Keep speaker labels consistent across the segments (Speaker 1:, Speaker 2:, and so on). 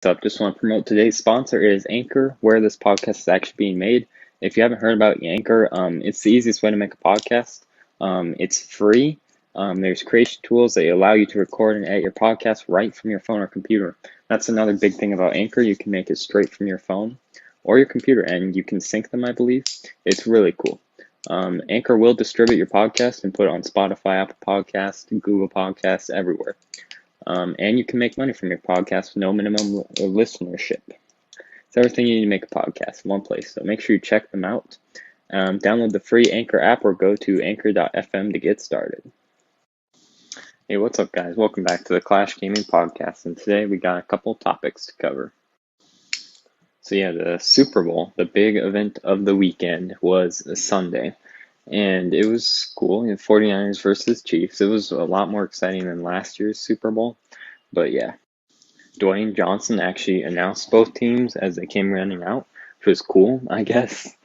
Speaker 1: What's up? Just want to promote today's sponsor is Anchor, where this podcast is actually being made. If you haven't heard about Anchor, it's the easiest way to make a podcast. It's free. There's creation tools that allow you to record and edit your podcast right from your phone or computer. That's another big thing about Anchor. You can make it straight from your phone or your computer, and you can sync them, I believe. It's really cool. Anchor will distribute your podcast and put it on Spotify, Apple Podcasts, Google Podcasts, everywhere. And you can make money from your podcast with no minimum listenership. It's everything you need to make a podcast in one place. So make sure you check them out. Download the free Anchor app or go to anchor.fm to get started. Hey, what's up, guys? Welcome back to the Clash Gaming Podcast. And today we got a couple topics to cover. So yeah, the Super Bowl, the big event of the weekend, was Sunday. And it was cool. 49ers versus Chiefs. It was a lot more exciting than last year's Super Bowl. But yeah, Dwayne Johnson actually announced both teams as they came running out, which was cool, I guess.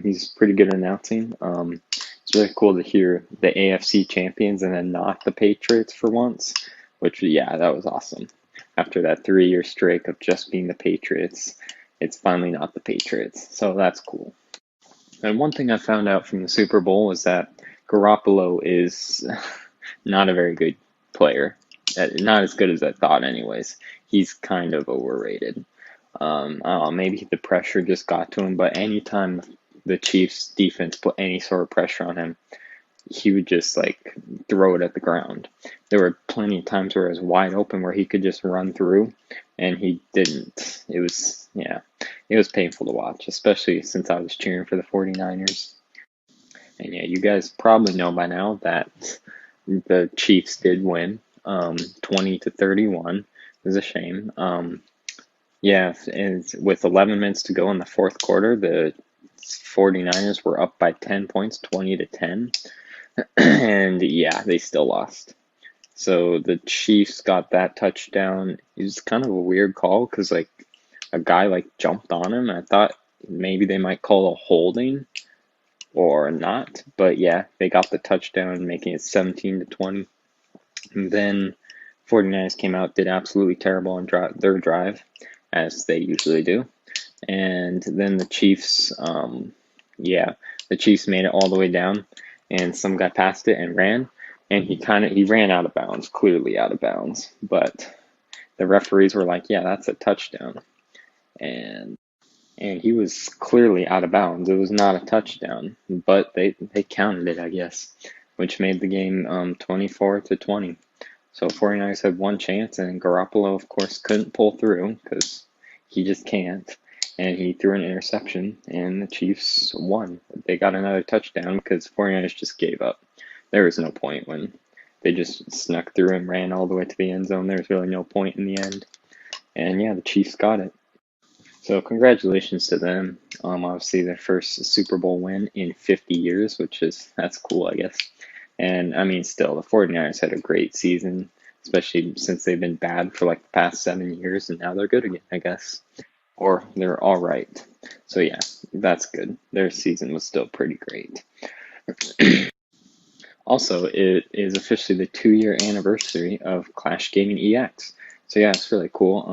Speaker 1: He's pretty good at announcing. It's really cool to hear the AFC champions and then not the Patriots for once, which, yeah, that was awesome. After that 3-year streak of just being the Patriots, it's finally not the Patriots. So that's cool. And one thing I found out from the Super Bowl is that Garoppolo is not a very good player. Not as good as I thought, anyways. He's kind of overrated. I don't know, maybe the pressure just got to him, but anytime the Chiefs defense put any sort of pressure on him, he would just like throw it at the ground. There were plenty of times where it was wide open where he could just run through, and he didn't. It was painful to watch, especially since I was cheering for the 49ers. And yeah, you guys probably know by now that the Chiefs did win, 20-31. It was a shame. Yeah, and with 11 minutes to go in the fourth quarter, the 49ers were up by 10 points, 20-10. And yeah, they still lost. So the Chiefs got that touchdown. It was kind of a weird call because like a guy like jumped on him. I thought maybe they might call a holding or not, but yeah, they got the touchdown, making it 17-20. And then 49ers came out, did absolutely terrible on their drive, as they usually do. And then the Chiefs, the Chiefs made it all the way down, and some guy passed it and ran, and he ran out of bounds, clearly out of bounds. But the referees were like, yeah, that's a touchdown. And he was clearly out of bounds. It was not a touchdown, but they counted it, I guess, which made the game 24-20. So 49ers had one chance, and Garoppolo, of course, couldn't pull through because he just can't. And he threw an interception, and the Chiefs won. They got another touchdown because 49ers just gave up. There was no point when they just snuck through and ran all the way to the end zone. There was really no point in the end. And yeah, the Chiefs got it. So congratulations to them. Obviously their first Super Bowl win in 50 years, that's cool, I guess. And I mean, still, the 49ers had a great season, especially since they've been bad for like the past 7 years, and now they're good again, I guess. Or they're all right. So yeah, that's good. Their season was still pretty great. Also, it is officially the 2-year anniversary of Clash Gaming EX. So yeah, it's really cool.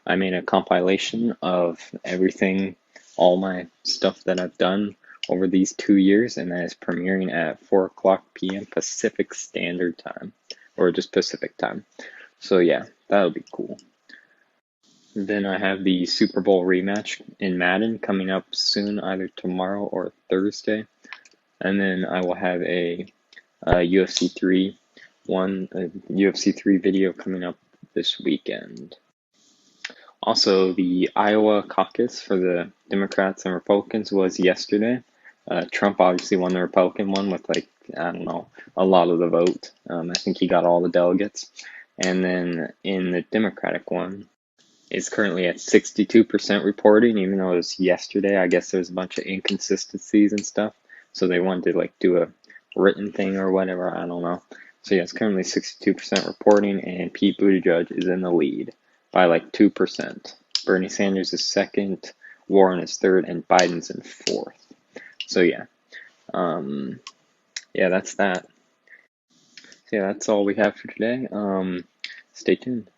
Speaker 1: I made a compilation of everything, all my stuff that I've done over these 2 years, and that is premiering at 4 p.m. Pacific Standard Time, or just Pacific Time. So yeah, that'll be cool. Then I have the Super Bowl rematch in Madden coming up soon, either tomorrow or Thursday. And then I will have a UFC 3 video coming up this weekend. Also, the Iowa caucus for the Democrats and Republicans was yesterday. Trump obviously won the Republican one with a lot of the vote. I think he got all the delegates. And then in the Democratic one, it's currently at 62% reporting, even though it was yesterday. I guess there's a bunch of inconsistencies and stuff. So they wanted to do a written thing or whatever, I don't know. So yeah, it's currently 62% reporting, and Pete Buttigieg is in the lead by 2%. Bernie Sanders is second, Warren is third, and Biden's in fourth. So yeah, that's that. So yeah, that's all we have for today. Stay tuned.